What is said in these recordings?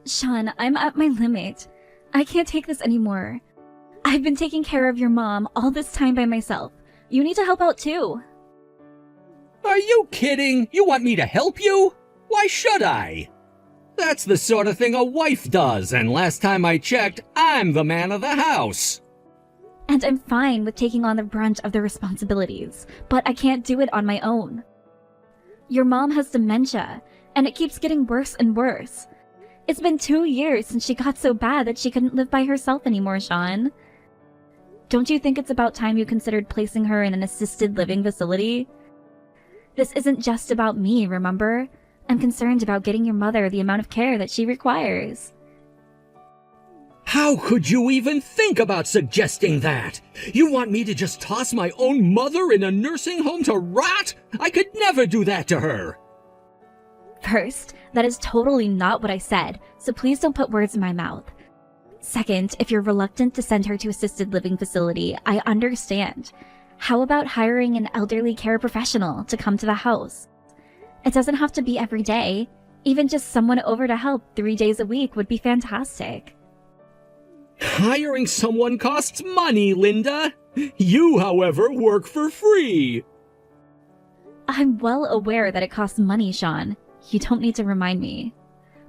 Sean, I'm at my limit. I can't take this anymore. I've been taking care of your mom all this time by myself. You need to help out too. Are you kidding? You want me to help you? Why should I? That's the sort of thing a wife does, and last time I checked, I'm the man of the house. And I'm fine with taking on the brunt of the responsibilities, but I can't do it on my own. Your mom has dementia, and it keeps getting worse and worse. It's been 2 years since she got so bad that she couldn't live by herself anymore, Sean. Don't you think it's about time you considered placing her in an assisted living facility? This isn't just about me, remember? I'm concerned about getting your mother the amount of care that she requires. How could you even think about suggesting that? You want me to just toss my own mother in a nursing home to rot? I could never do that to her. First, that is totally not what I said, so please don't put words in my mouth. Second, if you're reluctant to send her to assisted living facility, I understand. How about hiring an elderly care professional to come to the house? It doesn't have to be every day. Even just someone over to help 3 days a week would be fantastic. Hiring someone costs money, Linda. You, however, work for free. I'm well aware that it costs money, Sean. You don't need to remind me.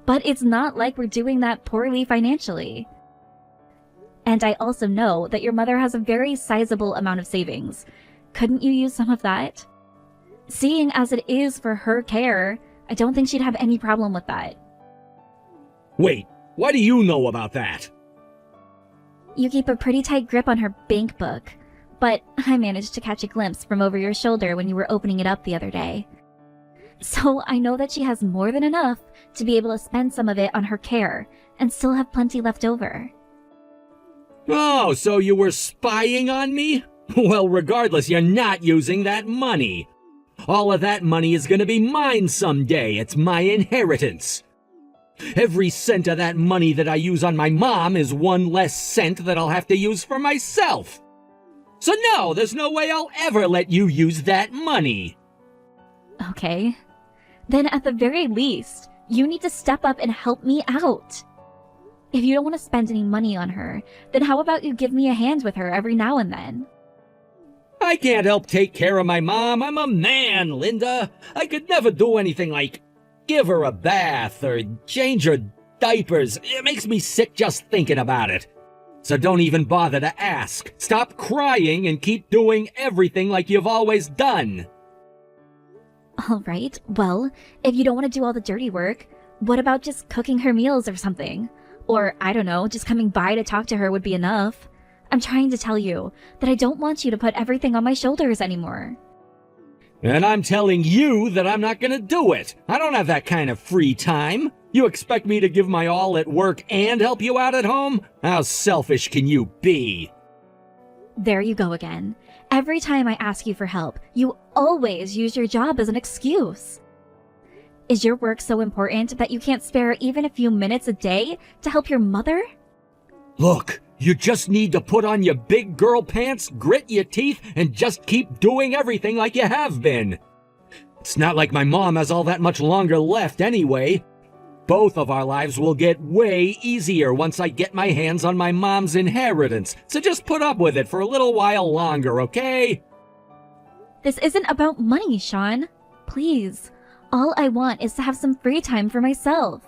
But it's not like we're doing that poorly financially. And I also know that your mother has a very sizable amount of savings. Couldn't you use some of that? Seeing as it is for her care, I don't think she'd have any problem with that. Wait, what do you know about that? You keep a pretty tight grip on her bank book, but I managed to catch a glimpse from over your shoulder when you were opening it up the other day. So I know that she has more than enough to be able to spend some of it on her care and still have plenty left over. Oh, so you were spying on me? Well, regardless, you're not using that money. All of that money is gonna be mine someday. It's my inheritance. Every cent of that money that I use on my mom is one less cent that I'll have to use for myself. So no, there's no way I'll ever let you use that money. Okay. Then at the very least, you need to step up and help me out. If you don't want to spend any money on her, then how about you give me a hand with her every now and then? I can't help take care of my mom. I'm a man, Linda. I could never do anything like give her a bath or change her diapers. It makes me sick just thinking about it. So don't even bother to ask. Stop crying and keep doing everything like you've always done. Alright, well, if you don't want to do all the dirty work, what about just cooking her meals or something? Or, I don't know, just coming by to talk to her would be enough. I'm trying to tell you that I don't want you to put everything on my shoulders anymore. And I'm telling you that I'm not gonna do it. I don't have that kind of free time. You expect me to give my all at work and help you out at home? How selfish can you be? There you go again. Every time I ask you for help, you always use your job as an excuse. Is your work so important that you can't spare even a few minutes a day to help your mother? Look, you just need to put on your big girl pants, grit your teeth, and just keep doing everything like you have been. It's not like my mom has all that much longer left anyway. Both of our lives will get way easier once I get my hands on my mom's inheritance, so just put up with it for a little while longer, okay? This isn't about money, Sean. Please. All I want is to have some free time for myself.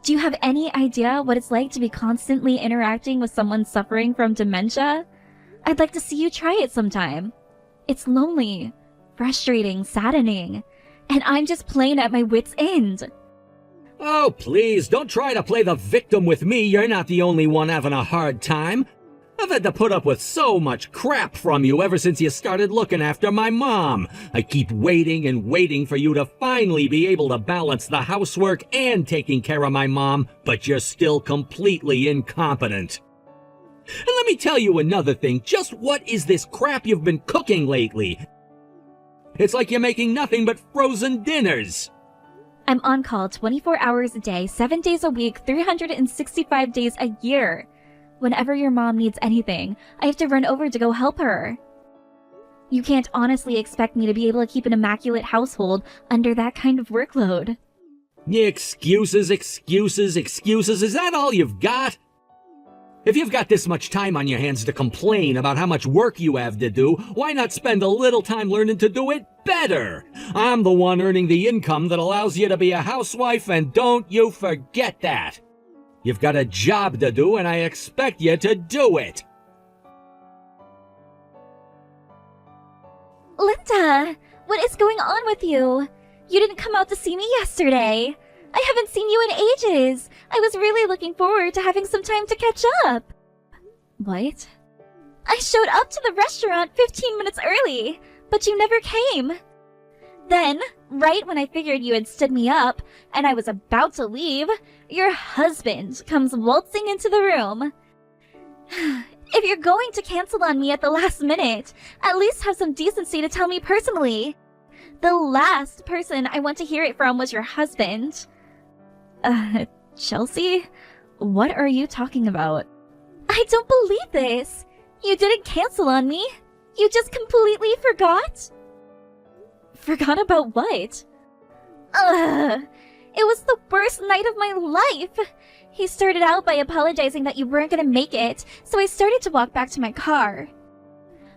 Do you have any idea what it's like to be constantly interacting with someone suffering from dementia? I'd like to see you try it sometime. It's lonely, frustrating, saddening, and I'm just plain at my wit's end. Oh, please, don't try to play the victim with me. You're not the only one having a hard time. I've had to put up with so much crap from you ever since you started looking after my mom. I keep waiting and waiting for you to finally be able to balance the housework and taking care of my mom, but you're still completely incompetent. And let me tell you another thing. Just what is this crap you've been cooking lately? It's like you're making nothing but frozen dinners. I'm on call 24 hours a day, 7 days a week, 365 days a year. Whenever your mom needs anything, I have to run over to go help her. You can't honestly expect me to be able to keep an immaculate household under that kind of workload. Excuses, excuses, excuses. Is that all you've got? If you've got this much time on your hands to complain about how much work you have to do, why not spend a little time learning to do it better? I'm the one earning the income that allows you to be a housewife, and don't you forget that. You've got a job to do, and I expect you to do it. Linda, what is going on with you? You didn't come out to see me yesterday. I haven't seen you in ages. I was really looking forward to having some time to catch up. What? I showed up to the restaurant 15 minutes early, but you never came. Then, right when I figured you had stood me up and I was about to leave, your husband comes waltzing into the room. If you're going to cancel on me at the last minute, at least have some decency to tell me personally. The last person I want to hear it from was your husband. Chelsea? What are you talking about? I don't believe this. You didn't cancel on me. You just completely forgot? Forgot about what? It was the worst night of my life. He started out by apologizing that you weren't gonna make it, so I started to walk back to my car.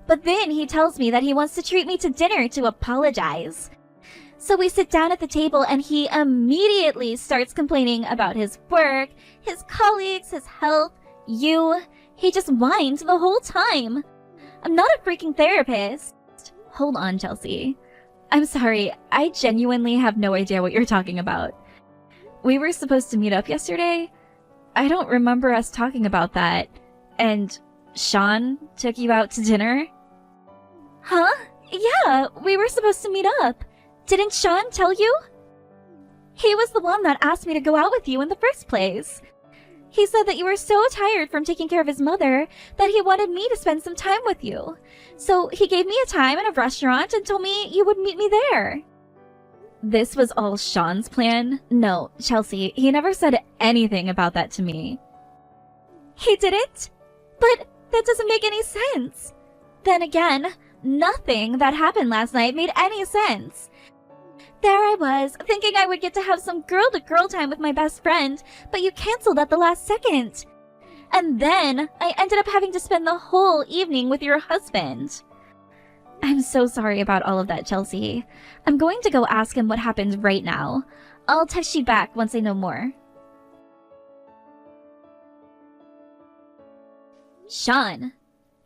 But then he tells me that he wants to treat me to dinner to apologize. So we sit down at the table and he immediately starts complaining about his work, his colleagues, his health, you. He just whines the whole time. I'm not a freaking therapist. Hold on, Chelsea. I'm sorry, I genuinely have no idea what you're talking about. We were supposed to meet up yesterday? I don't remember us talking about that. And Sean took you out to dinner? Huh? Yeah, we were supposed to meet up. Didn't Sean tell you? He was the one that asked me to go out with you in the first place. He said that you were so tired from taking care of his mother that he wanted me to spend some time with you. So he gave me a time in a restaurant and told me you would meet me there. This was all Sean's plan? No, Chelsea, he never said anything about that to me. He didn't? But that doesn't make any sense. Then again, nothing that happened last night made any sense. There I was, thinking I would get to have some girl-to-girl time with my best friend, but you canceled at the last second. And then I ended up having to spend the whole evening with your husband. I'm so sorry about all of that, Chelsea. I'm going to go ask him what happened right now. I'll text you back once I know more. Sean,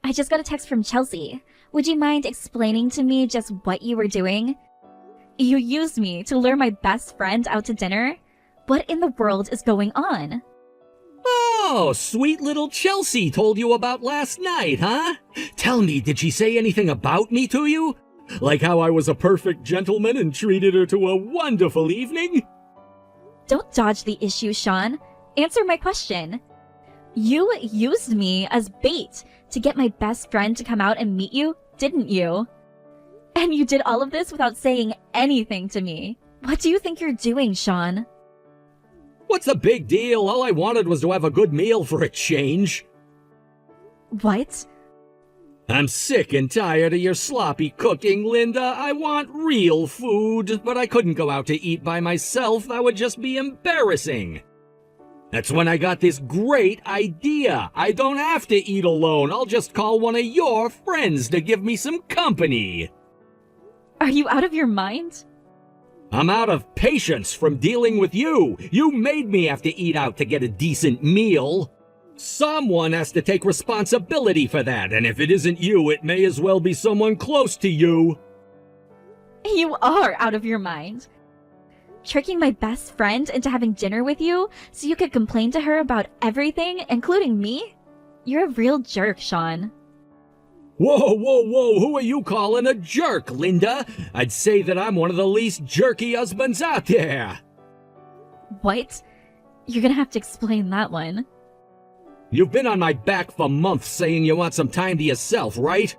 I just got a text from Chelsea. Would you mind explaining to me just what you were doing? You used me to lure my best friend out to dinner? What in the world is going on? Oh, sweet little Chelsea told you about last night, huh? Tell me, did she say anything about me to you? Like how I was a perfect gentleman and treated her to a wonderful evening? Don't dodge the issue, Sean. Answer my question. You used me as bait to get my best friend to come out and meet you, didn't you? And you did all of this without saying anything to me. What do you think you're doing, Sean? What's the big deal? All I wanted was to have a good meal for a change. What? I'm sick and tired of your sloppy cooking, Linda. I want real food, but I couldn't go out to eat by myself. That would just be embarrassing. That's when I got this great idea. I don't have to eat alone. I'll just call one of your friends to give me some company. Are you out of your mind? I'm out of patience from dealing with you. You made me have to eat out to get a decent meal. Someone has to take responsibility for that, and if it isn't you, it may as well be someone close to you. You are out of your mind. Tricking my best friend into having dinner with you so you could complain to her about everything, including me? You're a real jerk, Sean. Whoa, whoa, whoa, who are you calling a jerk, Linda? I'd say that I'm one of the least jerky husbands out there. What? You're gonna have to explain that one. You've been on my back for months saying you want some time to yourself, right?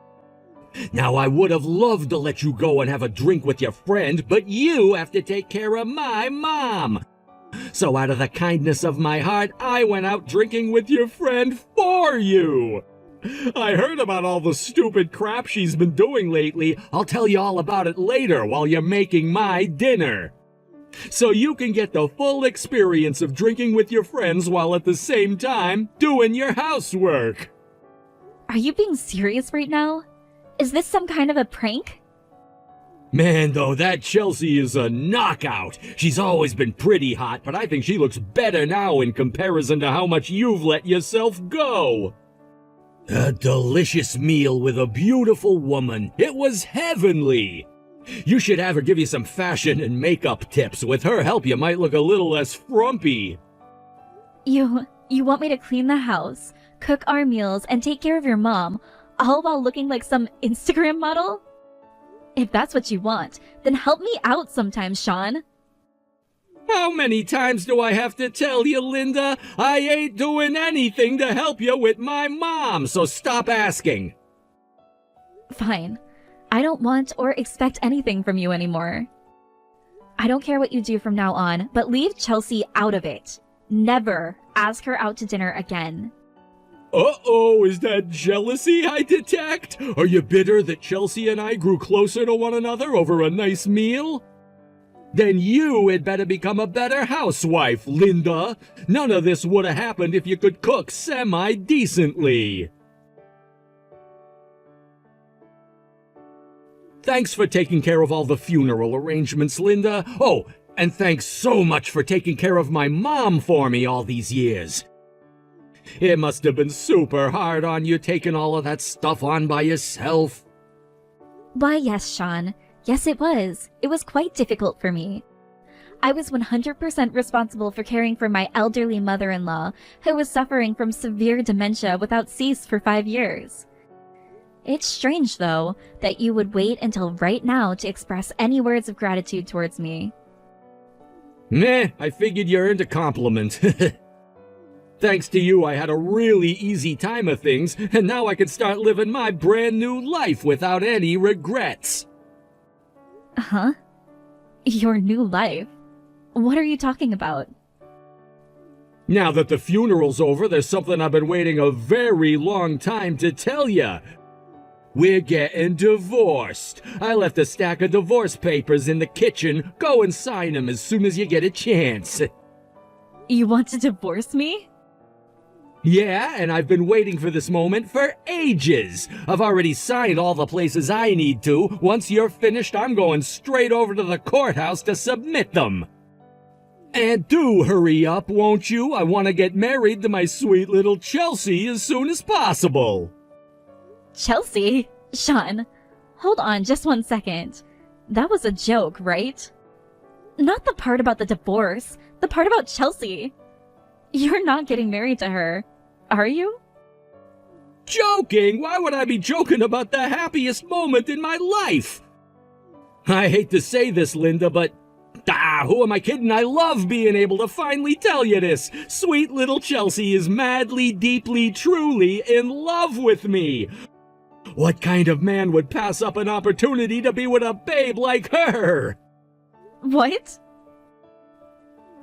Now, I would have loved to let you go and have a drink with your friend, but you have to take care of my mom. So out of the kindness of my heart, I went out drinking with your friend for you. I heard about all the stupid crap she's been doing lately. I'll tell you all about it later while you're making my dinner. So you can get the full experience of drinking with your friends while at the same time doing your housework. Are you being serious right now? Is this some kind of a prank? Man, though, that Chelsea is a knockout. She's always been pretty hot, but I think she looks better now in comparison to how much you've let yourself go. A delicious meal with a beautiful woman. It was heavenly. You should have her give you some fashion and makeup tips. With her help, you might look a little less frumpy. You want me to clean the house, cook our meals, and take care of your mom, all while looking like some Instagram model? If that's what you want, then help me out sometime, Sean. How many times do I have to tell you, Linda? I ain't doing anything to help you with my mom, so stop asking. Fine. I don't want or expect anything from you anymore. I don't care what you do from now on, but leave Chelsea out of it. Never ask her out to dinner again. Uh-oh, is that jealousy I detect? Are you bitter that Chelsea and I grew closer to one another over a nice meal? Then you had better become a better housewife, Linda. None of this would have happened if you could cook semi-decently. Thanks for taking care of all the funeral arrangements, Linda. Oh, and thanks so much for taking care of my mom for me all these years. It must have been super hard on you taking all of that stuff on by yourself. Why, yes, Sean. Yes, it was. It was quite difficult for me. I was 100% responsible for caring for my elderly mother-in-law, who was suffering from severe dementia without cease for 5 years. It's strange, though, that you would wait until right now to express any words of gratitude towards me. Meh, I figured you earned a compliment. Thanks to you, I had a really easy time of things, and now I can start living my brand new life without any regrets. Huh? Your new life? What are you talking about? Now that the funeral's over, there's something I've been waiting a very long time to tell ya. We're getting divorced. I left a stack of divorce papers in the kitchen. Go and sign them as soon as you get a chance. You want to divorce me? Yeah, and I've been waiting for this moment for ages. I've already signed all the places I need to. Once you're finished, I'm going straight over to the courthouse to submit them. And do hurry up, won't you? I want to get married to my sweet little Chelsea as soon as possible. Chelsea? Sean, hold on just 1 second. That was a joke, right? Not the part about the divorce, the part about Chelsea. You're not getting married to her, are you? Joking? Why would I be joking about the happiest moment in my life? I hate to say this, Linda, but who am I kidding? I love being able to finally tell you this. Sweet little Chelsea is madly, deeply, truly in love with me. What kind of man would pass up an opportunity to be with a babe like her? What?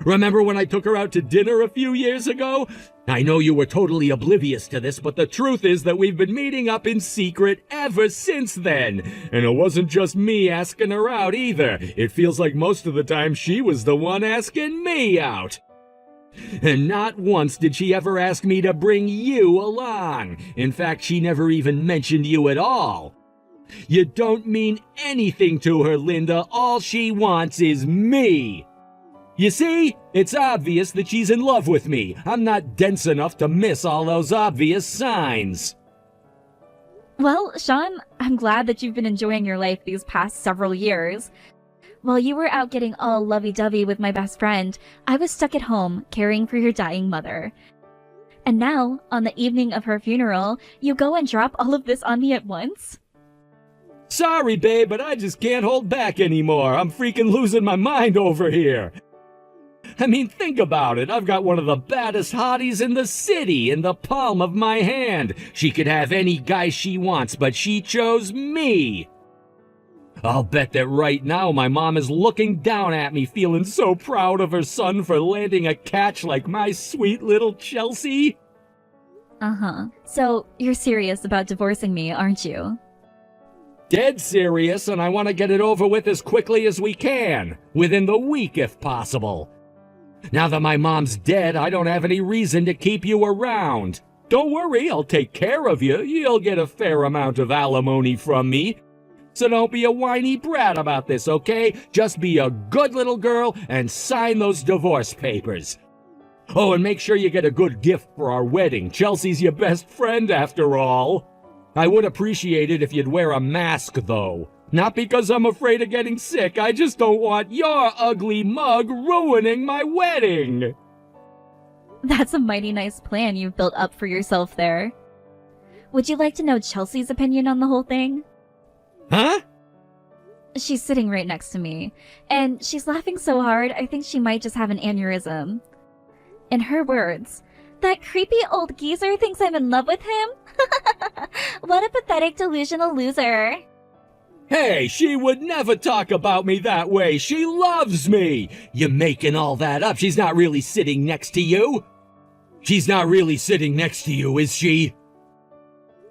Remember when I took her out to dinner a few years ago? I know you were totally oblivious to this, but the truth is that we've been meeting up in secret ever since then. And it wasn't just me asking her out either. It feels like most of the time she was the one asking me out. And not once did she ever ask me to bring you along. In fact, she never even mentioned you at all. You don't mean anything to her, Linda. All she wants is me. You see, it's obvious that she's in love with me. I'm not dense enough to miss all those obvious signs. Well, Sean, I'm glad that you've been enjoying your life these past several years. While you were out getting all lovey-dovey with my best friend, I was stuck at home caring for your dying mother. And now, on the evening of her funeral, you go and drop all of this on me at once? Sorry, babe, but I just can't hold back anymore. I'm freaking losing my mind over here. I mean, think about it. I've got one of the baddest hotties in the city in the palm of my hand. She could have any guy she wants, but she chose me. I'll bet that right now my mom is looking down at me, feeling so proud of her son for landing a catch like my sweet little Chelsea. Uh-huh. So, you're serious about divorcing me, aren't you? dead serious, and I want to get it over with as quickly as we can, within the week if possible. Now that my mom's dead, I don't have any reason to keep you around. Don't worry, I'll take care of you. You'll get a fair amount of alimony from me. So don't be a whiny brat about this, okay? Just be a good little girl and sign those divorce papers. Oh, and make sure you get a good gift for our wedding. Chelsea's your best friend, after all. I would appreciate it if you'd wear a mask, though. Not because I'm afraid of getting sick, I just don't want your ugly mug ruining my wedding. That's a mighty nice plan you've built up for yourself there. Would you like to know Chelsea's opinion on the whole thing? Huh? She's sitting right next to me, and she's laughing so hard I think she might just have an aneurysm. In her words, "That creepy old geezer thinks I'm in love with him? What a pathetic delusional loser." Hey, she would never talk about me that way. She loves me. You're making all that up. She's not really sitting next to you. She's not really sitting next to you, is she?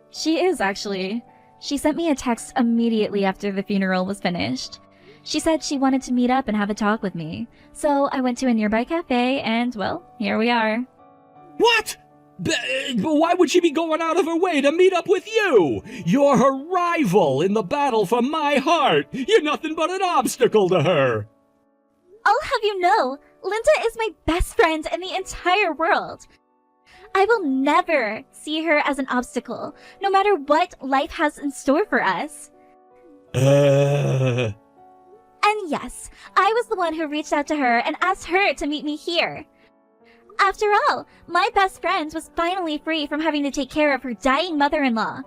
She is, actually. She sent me a text immediately after the funeral was finished. She said she wanted to meet up and have a talk with me. So I went to a nearby cafe and, well, here we are. What? But why would she be going out of her way to meet up with you? You're her rival in the battle for my heart. You're nothing but an obstacle to her. I'll have you know, Linda is my best friend in the entire world. I will never see her as an obstacle, no matter what life has in store for us. And yes, I was the one who reached out to her and asked her to meet me here. After all, my best friend was finally free from having to take care of her dying mother-in-law.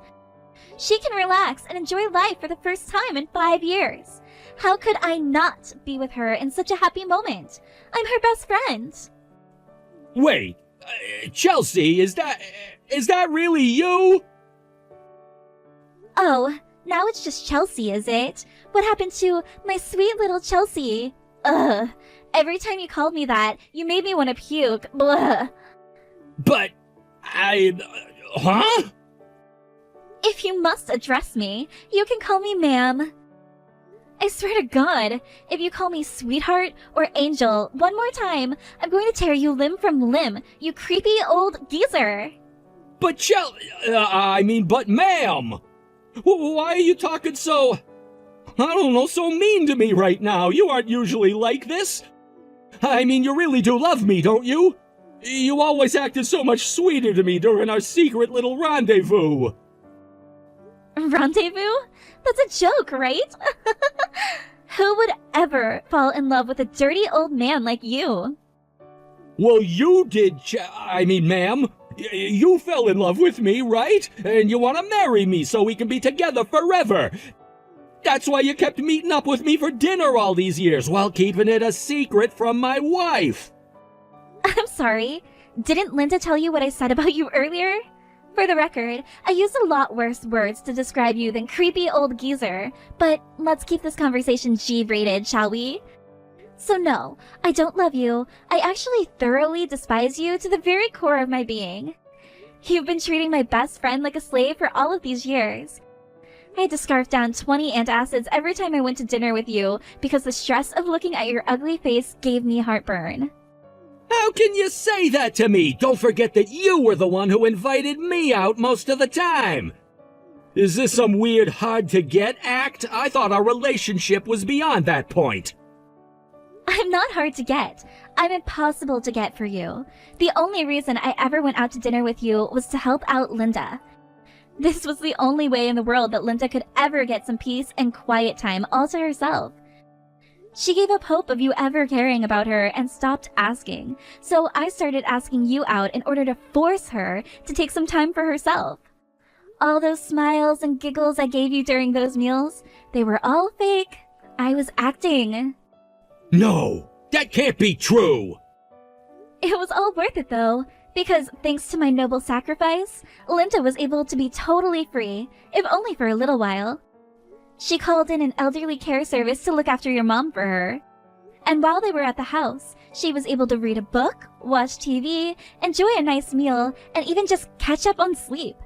She can relax and enjoy life for the first time in 5 years. How could I not be with her in such a happy moment? I'm her best friend. Wait, Chelsea, is that really you? Oh, now it's just Chelsea, is it? What happened to my sweet little Chelsea? Ugh. Every time you called me that, you made me want to puke. Blah. But huh? If you must address me, you can call me ma'am. I swear to God, if you call me sweetheart or angel one more time, I'm going to tear you limb from limb, you creepy old geezer. But but ma'am! Why are you talking so, so mean to me right now? You aren't usually like this. I mean, you really do love me, don't you? You always acted so much sweeter to me during our secret little rendezvous. Rendezvous? That's a joke, right? Who would ever fall in love with a dirty old man like you? Well, you did, ma'am. You fell in love with me, right? And you want to marry me so we can be together forever. That's why you kept meeting up with me for dinner all these years while keeping it a secret from my wife. I'm sorry. Didn't Linda tell you what I said about you earlier? For the record, I used a lot worse words to describe you than creepy old geezer, but let's keep this conversation G-rated, shall we? So no, I don't love you. I actually thoroughly despise you to the very core of my being. You've been treating my best friend like a slave for all of these years. I had to scarf down 20 antacids every time I went to dinner with you because the stress of looking at your ugly face gave me heartburn. How can you say that to me? Don't forget that you were the one who invited me out most of the time. Is this some weird hard-to-get act? I thought our relationship was beyond that point. I'm not hard to get. I'm impossible to get for you. The only reason I ever went out to dinner with you was to help out Linda. This was the only way in the world that Linda could ever get some peace and quiet time all to herself. She gave up hope of you ever caring about her and stopped asking, so I started asking you out in order to force her to take some time for herself. All those smiles and giggles I gave you during those meals, they were all fake. I was acting. No, that can't be true. It was all worth it though, because thanks to my noble sacrifice, Linda was able to be totally free, if only for a little while. She called in an elderly care service to look after your mom for her. And while they were at the house, she was able to read a book, watch TV, enjoy a nice meal, and even just catch up on sleep.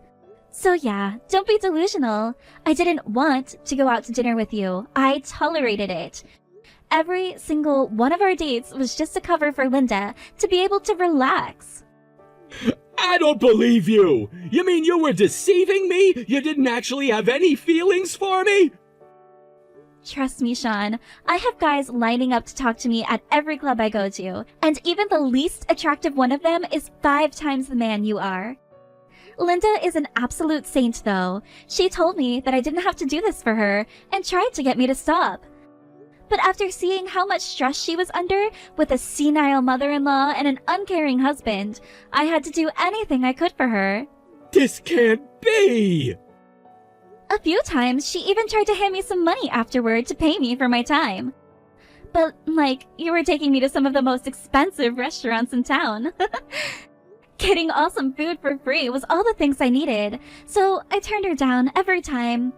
So yeah, don't be delusional. I didn't want to go out to dinner with you. I tolerated it. Every single one of our dates was just a cover for Linda to be able to relax. I don't believe you! You mean you were deceiving me? You didn't actually have any feelings for me? Trust me, Sean, I have guys lining up to talk to me at every club I go to, and even the least attractive one of them is 5 times the man you are. Linda is an absolute saint, though. She told me that I didn't have to do this for her, and tried to get me to stop. But after seeing how much stress she was under with a senile mother-in-law and an uncaring husband, I had to do anything I could for her. This can't be! A few times, she even tried to hand me some money afterward to pay me for my time. But, like, you were taking me to some of the most expensive restaurants in town. Getting awesome food for free was all the things I needed, so I turned her down every time.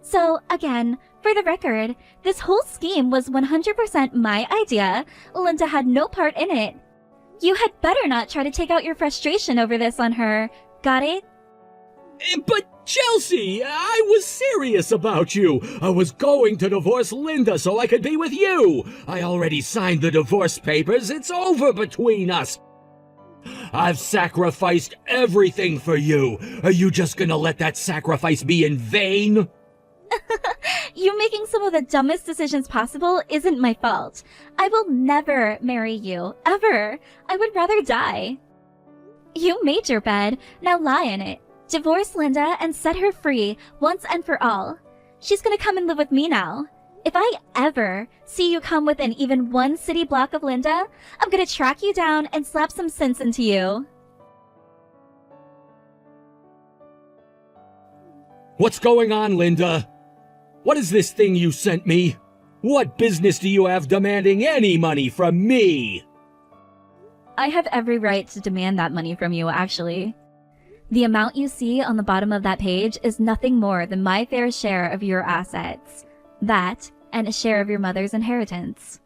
So, again, for the record, this whole scheme was 100% my idea. Linda had no part in it. You had better not try to take out your frustration over this on her. Got it? But Chelsea, I was serious about you. I was going to divorce Linda so I could be with you. I already signed the divorce papers. It's over between us. I've sacrificed everything for you. Are you just gonna let that sacrifice be in vain? You making some of the dumbest decisions possible isn't my fault. I will never marry you, ever. I would rather die. You made your bed, now lie in it. Divorce Linda and set her free once and for all. She's gonna come and live with me now. If I ever see you come within even 1 city block of Linda, I'm gonna track you down and slap some sense into you. What's going on, Linda? What is this thing you sent me? What business do you have demanding any money from me? I have every right to demand that money from you, actually. The amount you see on the bottom of that page is nothing more than my fair share of your assets. That, and a share of your mother's inheritance.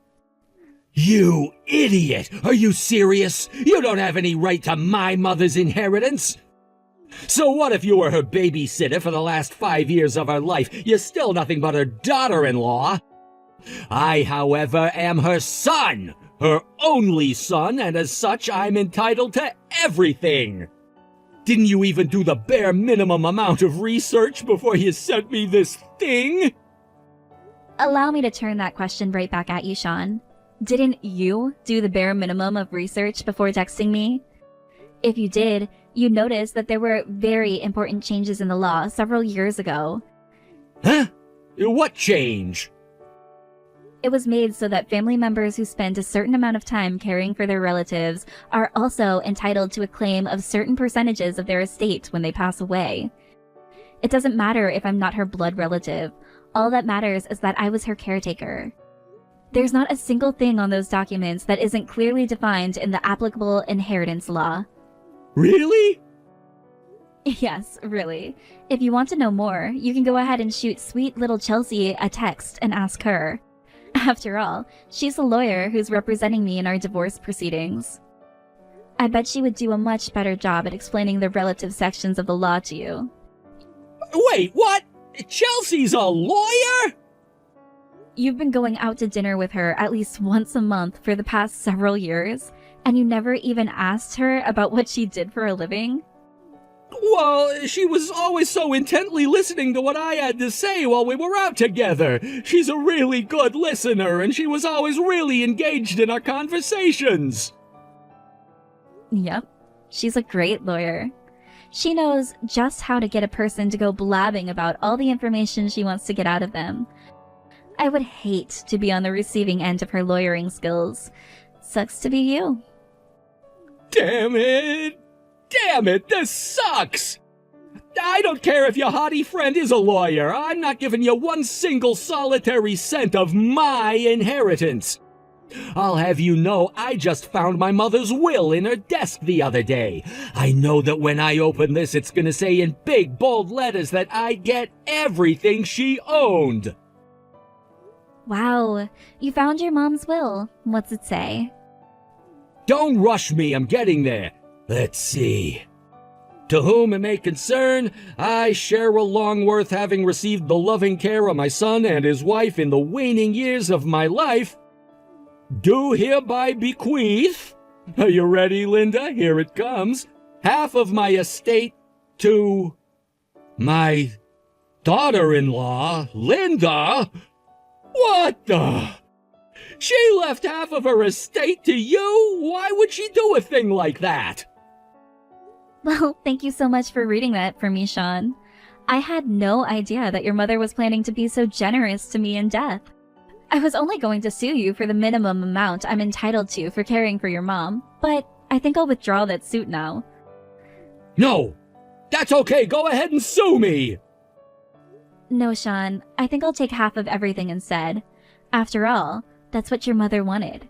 You idiot! Are you serious? You don't have any right to my mother's inheritance! So what if you were her babysitter for the last 5 years of her life? You're still nothing but her daughter-in-law. I, however, am her son! Her only son, and as such, I'm entitled to everything! Didn't you even do the bare minimum amount of research before you sent me this thing? Allow me to turn that question right back at you, Sean. Didn't you do the bare minimum of research before texting me? If you did, you noticed that there were very important changes in the law several years ago. Huh? What change? It was made so that family members who spend a certain amount of time caring for their relatives are also entitled to a claim of certain percentages of their estate when they pass away. It doesn't matter if I'm not her blood relative. All that matters is that I was her caretaker. There's not a single thing on those documents that isn't clearly defined in the applicable inheritance law. Really? Yes, really. If you want to know more, you can go ahead and shoot sweet little Chelsea a text and ask her. After all, she's the lawyer who's representing me in our divorce proceedings. I bet she would do a much better job at explaining the relative sections of the law to you. Wait, what? Chelsea's a lawyer? You've been going out to dinner with her at least once a month for the past several years, and you never even asked her about what she did for a living? Well, she was always so intently listening to what I had to say while we were out together. She's a really good listener, and she was always really engaged in our conversations. Yep, she's a great lawyer. She knows just how to get a person to go blabbing about all the information she wants to get out of them. I would hate to be on the receiving end of her lawyering skills. Sucks to be you. Damn it! Damn it, this sucks! I don't care if your haughty friend is a lawyer. I'm not giving you one single solitary cent of my inheritance. I'll have you know I just found my mother's will in her desk the other day. I know that when I open this, it's gonna say in big, bold letters that I get everything she owned. Wow, you found your mom's will. What's it say? Don't rush me, I'm getting there. Let's see. To whom it may concern, I, Cheryl Longworth, having received the loving care of my son and his wife in the waning years of my life, do hereby bequeath, are you ready, Linda? Here it comes, half of my estate to my daughter-in-law, Linda. What the? She left half of her estate to you? Why would she do a thing like that? Well, thank you so much for reading that for me, Sean. I had no idea that your mother was planning to be so generous to me in death. I was only going to sue you for the minimum amount I'm entitled to for caring for your mom, but I think I'll withdraw that suit now. No! That's okay, go ahead and sue me! No, Sean, I think I'll take half of everything instead. After all, that's what your mother wanted.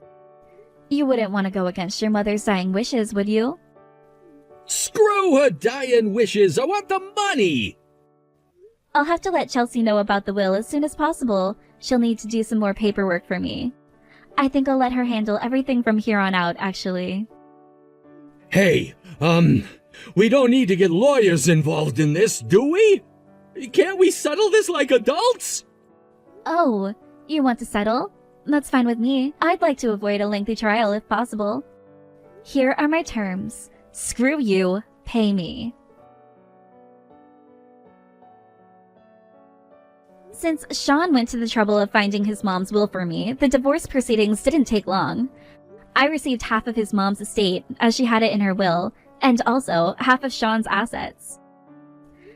You wouldn't want to go against your mother's dying wishes, would you? Screw her dying wishes, I want the money! I'll have to let Chelsea know about the will as soon as possible. She'll need to do some more paperwork for me. I think I'll let her handle everything from here on out, actually. Hey, we don't need to get lawyers involved in this, do we? Can't we settle this like adults? Oh, you want to settle? That's fine with me. I'd like to avoid a lengthy trial if possible. Here are my terms. Screw you, pay me. Since Sean went to the trouble of finding his mom's will for me, the divorce proceedings didn't take long. I received half of his mom's estate, as she had it in her will, and also half of Sean's assets.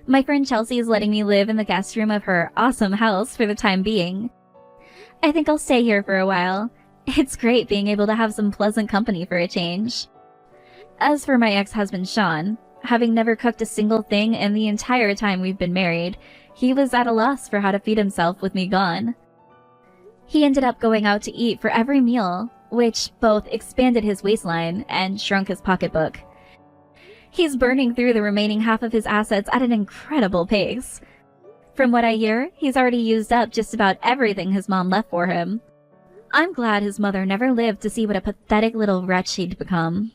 My friend Chelsea is letting me live in the guest room of her awesome house for the time being. I think I'll stay here for a while. It's great being able to have some pleasant company for a change. As for my ex-husband Sean, having never cooked a single thing in the entire time we've been married, he was at a loss for how to feed himself with me gone. He ended up going out to eat for every meal, which both expanded his waistline and shrunk his pocketbook. He's burning through the remaining half of his assets at an incredible pace. From what I hear, he's already used up just about everything his mom left for him. I'm glad his mother never lived to see what a pathetic little wretch she'd become.